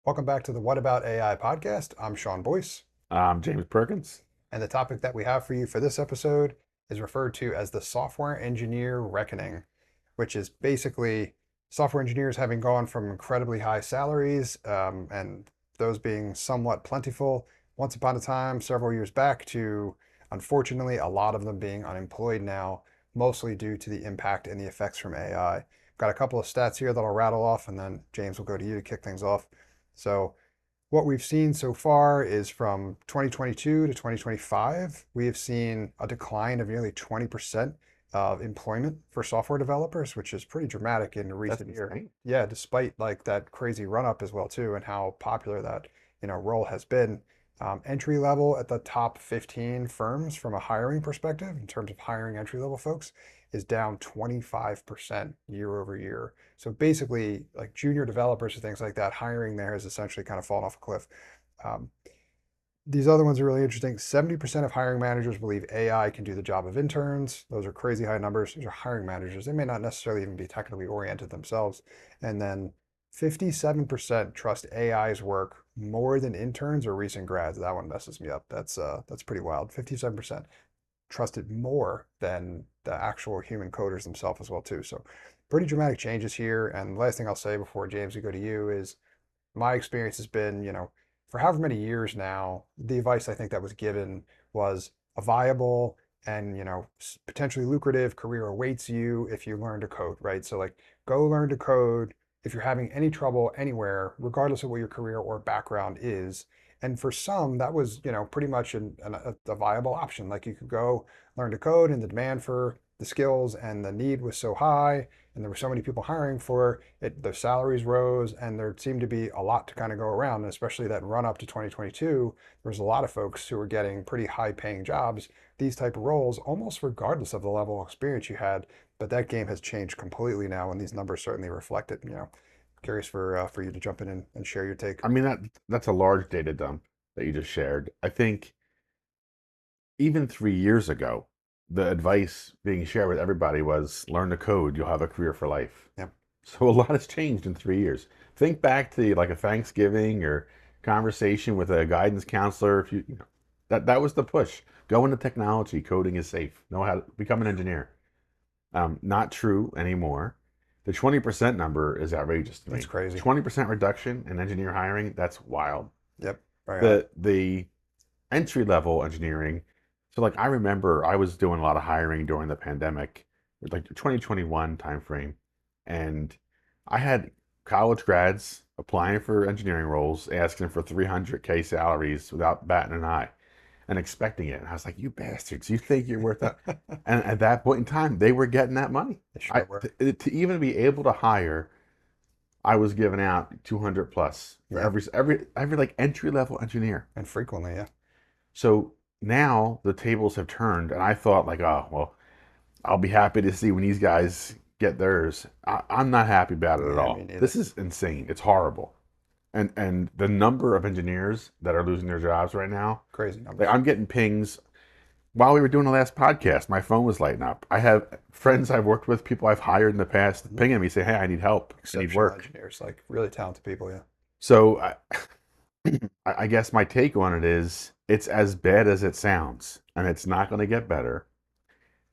Welcome back to the What About AI podcast. I'm Sean Boyce, James Perkins. and the topic that we have for you for this episode is referred to as the software engineer reckoning, which is basically software engineers having gone from incredibly high salaries and those being somewhat plentiful once upon a time, several years back, to unfortunately a lot of them being unemployed now, mostly due to the impact and the effects from AI. Got a couple of stats here that I'll rattle off, and then James will go to you to kick things off. So, what we've seen so far is from 2022 to 2025, we have seen a decline of nearly 20% of employment for software developers, which is pretty dramatic in That's recent years. insane. Yeah, despite like that crazy run up as well too, and how popular that role has been. Entry level at the top 15 firms from a hiring perspective, in terms of hiring entry level folks, is down 25% year over year. So basically, like junior developers and things like that, hiring there has essentially kind of fallen off a cliff. Um, these other ones are really interesting. 70% of hiring managers believe AI can do the job of interns. Those are crazy high numbers. These are hiring managers. They may not necessarily even be technically oriented themselves. And then 57% trust AI's work more than interns or recent grads. That one messes me up. That's pretty wild. 57% trust it more than the actual human coders themselves as well too. So pretty dramatic changes here. And the last thing I'll say before James, we go to you is my experience has been, for however many years now, the advice I think that was given was a viable and, potentially lucrative career awaits you if you learn to code, right? So like go learn to code if you're having any trouble anywhere, regardless of what your career or background is. And for some, that was, pretty much a viable option. Like you could go learn to code, and the demand for the skills and the need was so high, and there were so many people hiring for it, the salaries rose, and there seemed to be a lot to kind of go around. And especially that run up to 2022, there was a lot of folks who were getting pretty high paying jobs, these type of roles, almost regardless of the level of experience you had. But that game has changed completely now, and these numbers certainly reflect it. Curious for you to jump in and share your take. I mean that's a large data dump that you just shared. I think even 3 years ago, the advice being shared with everybody was learn to code, you'll have a career for life. Yeah, So a lot has changed in 3 years. Think back to like a Thanksgiving or conversation with a guidance counselor. If that was the push. Go into technology. Coding is safe. Know how to become an engineer. Not true anymore. The 20% number is outrageous to it's me. crazy. 20% reduction in engineer hiring, that's wild. Yep, very high. The entry level engineering, so like I remember I was doing a lot of hiring during the pandemic, like the 2021 timeframe, and I had college grads applying for engineering roles, asking for 300K salaries without batting an eye and expecting it. And I was like, you bastards, you think you're worth that? And at that point in time, they were getting that money. They sure were. To even be able to hire, I was giving out 200 plus for Yeah, every like entry level engineer. and frequently, yeah. So now the tables have turned, and I thought like, oh well, I'll be happy to see when these guys get theirs. I'm not happy about it at Yeah, me all. neither. This is insane. It's horrible. And the number of engineers that are losing their jobs right now, Crazy like numbers. I'm getting pings while we were doing the last podcast. My phone was lighting up. I have friends I've worked with, people I've hired in the past, Mhm. pinging me say, "Hey, I need help. I need Exceptional work." engineers, like really talented people, yeah. So I guess my take on it is it's as bad as it sounds, and it's not going to get better.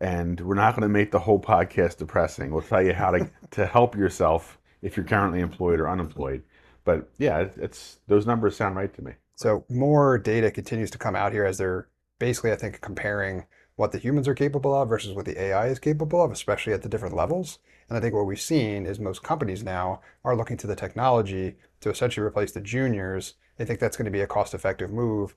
And we're not going to make the whole podcast depressing. We'll tell you how to help yourself if you're currently employed or unemployed. But yeah, it's those numbers sound right to me. So more data continues to come out here as they're basically, I think, comparing what the humans are capable of versus what the AI is capable of, especially at the different levels. And I think what we've seen is most companies now are looking to the technology to essentially replace the juniors. They think that's going to be a cost-effective move.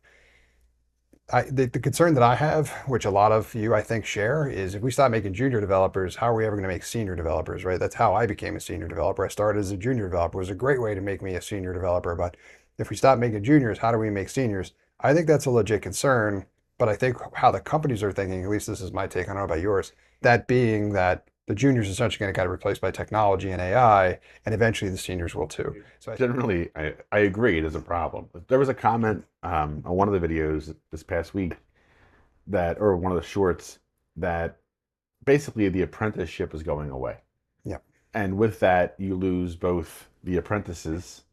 The concern that I have, which a lot of you I think share, is if we stop making junior developers, how are we ever going to make senior developers, right? That's how I became a senior developer. I started as a junior developer. It was a great way to make me a senior developer. But if we stop making juniors, how do we make seniors? I think that's a legit concern. But I think how the companies are thinking, at least this is my take, I don't know about yours, that being that the juniors are essentially going to get replaced by technology and AI, and eventually the seniors will too. So I think, Generally, I agree it is a problem. There was a comment on one of the videos this past week or one of the shorts, that basically the apprenticeship is going away. yeah, And with that, you lose both the apprentices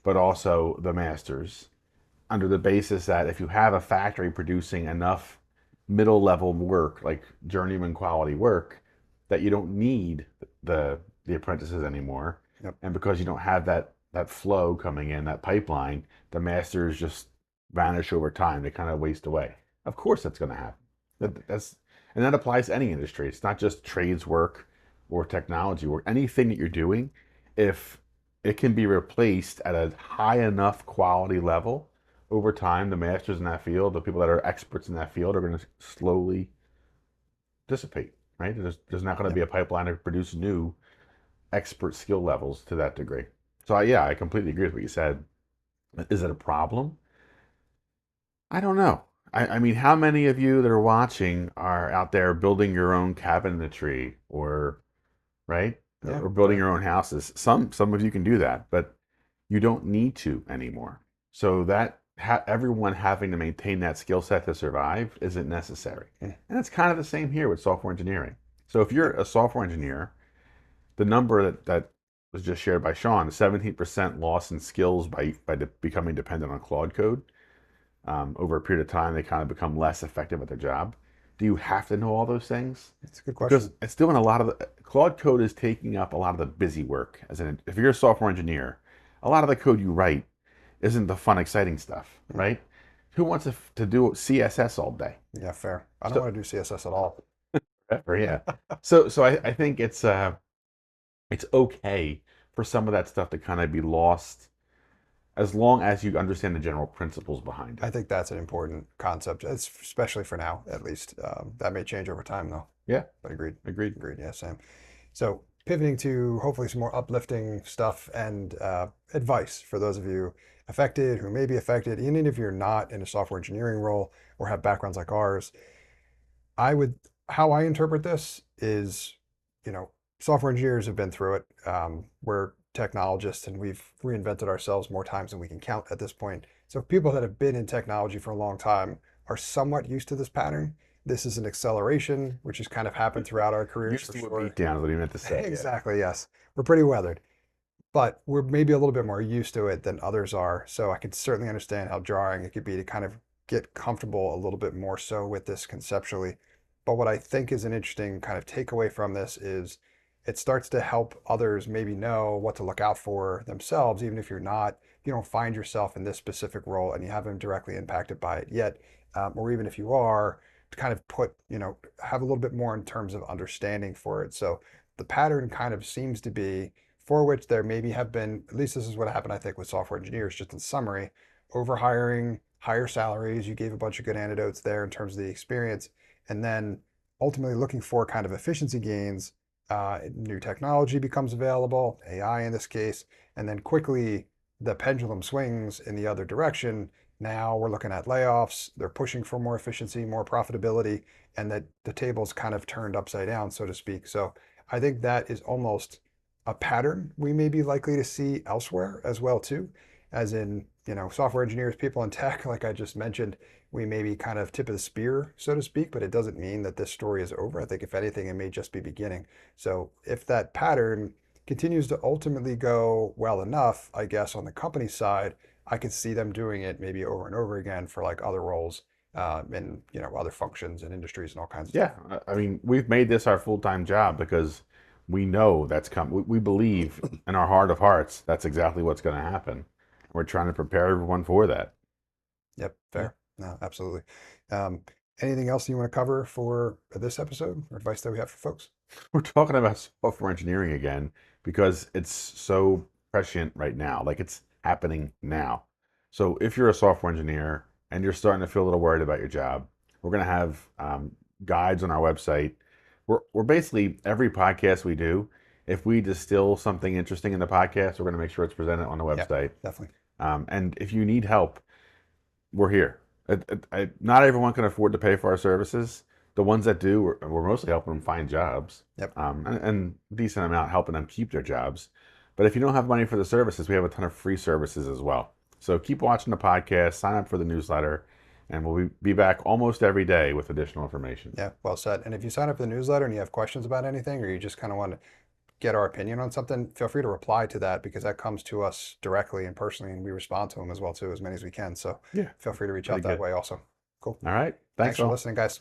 but also the masters, under the basis that if you have a factory producing enough middle level work, like journeyman quality work, that you don't need the apprentices anymore. Yep. And because you don't have that flow coming in, that pipeline, the masters just vanish over time. They kind of waste away. Of course that's going to happen. That's and that applies to any industry. It's not just trades work or technology work. Anything that you're doing, if it can be replaced at a high enough quality level over time, the masters in that field, the people that are experts in that field, are going to slowly dissipate. Right? There's not going to Yep. be a pipeline to produce new expert skill levels to that degree. So yeah, I completely agree with what you said. Is it a problem? I don't know. I mean, how many of you that are watching are out there building your own cabinetry or right, Yeah. or building Fair. your own houses? Some of you can do that, but you don't need to anymore. So that everyone having to maintain that skill set to survive isn't necessary. Mm. And it's kind of the same here with software engineering. So if you're Yep. a software engineer, the number that was just shared by Sean, 17% loss in skills by becoming dependent on Claude code. Over a period of time, they kind of become less effective at their job. Do you have to know all those things? It's a good Because question. it's doing a lot of the Claude code is taking up a lot of the busy work. As in, if you're a software engineer, a lot of the code you write isn't the fun, exciting stuff, Mm. right? Who wants to do CSS all day? Yeah, fair. I don't So, want to do CSS at all. yeah. So I think it's okay for some of that stuff to kind of be lost as long as you understand the general principles behind I it. think that's an important concept, especially for now, at least. That may change over time, though. Yeah, But agreed. agreed. Agreed. Yeah, Sam. So pivoting to hopefully some more uplifting stuff and advice for those of you affected, who may be affected, even if you're not in a software engineering role or have backgrounds like ours. I would, how I interpret this is, you know, software engineers have been through it. We're technologists and we've reinvented ourselves more times than we can count at this point. So people that have been in technology for a long time are somewhat used to this pattern. This is an acceleration, which has kind of happened throughout our careers Used for to a sure. beatdown is what he meant to say. Yeah. Exactly, yes. We're pretty weathered, but we're maybe a little bit more used to it than others are. So I could certainly understand how jarring it could be to kind of get comfortable a little bit more so with this conceptually. But what I think is an interesting kind of takeaway from this is it starts to help others maybe know what to look out for themselves, even if you're not, you don't find yourself in this specific role and you haven't been directly impacted by it yet, or even if you are, to kind of put, have a little bit more in terms of understanding for it. So the pattern kind of seems to be for which there maybe have been, at least this is what happened, I think, with software engineers, just in summary, overhiring, higher salaries. You gave a bunch of good anecdotes there in terms of the experience. And then ultimately looking for kind of efficiency gains. New technology becomes available, AI in this case, and then quickly the pendulum swings in the other direction. Now we're looking at layoffs. They're pushing for more efficiency, more profitability, and that the table's kind of turned upside down, so to speak. So I think that is almost a pattern we may be likely to see elsewhere as well too, as in, software engineers, people in tech, like I just mentioned, we may be kind of tip of the spear, so to speak, but it doesn't mean that this story is over. I think if anything, it may just be beginning. So if that pattern continues to ultimately go well enough, I guess on the company side, I could see them doing it maybe over and over again for like other roles, in other functions and industries and all kinds of Yeah, stuff. I mean, we've made this our full-time job because we know that's come. We believe in our heart of hearts that's exactly what's going to happen. We're trying to prepare everyone for that. Yep, Yeah. fair. No, absolutely. Um, Anything else you want to cover for this episode or advice that we have for folks? We're talking about software engineering again because it's so prescient right now. Like it's happening now. So if you're a software engineer and you're starting to feel a little worried about your job, we're going to have guides on our website. We're basically every podcast we do. If we distill something interesting in the podcast, we're going to make sure it's presented on the Yeah, website. definitely. And if you need help, we're here. Not everyone can afford to pay for our services. The ones that do, we're mostly helping them find jobs, Yep. and decent amount helping them keep their jobs. But if you don't have money for the services, we have a ton of free services as well. So keep watching the podcast, sign up for the newsletter, and we'll be back almost every day with additional information. Yeah, well said. And if you sign up for the newsletter and you have questions about anything, or you just kind of want to get our opinion on something, feel free to reply to that because that comes to us directly and personally, and we respond to them as well too, as many as we can. So Yeah, feel free to reach really out that good. way also. Cool. All right. Thanks Thanks for all. listening, guys.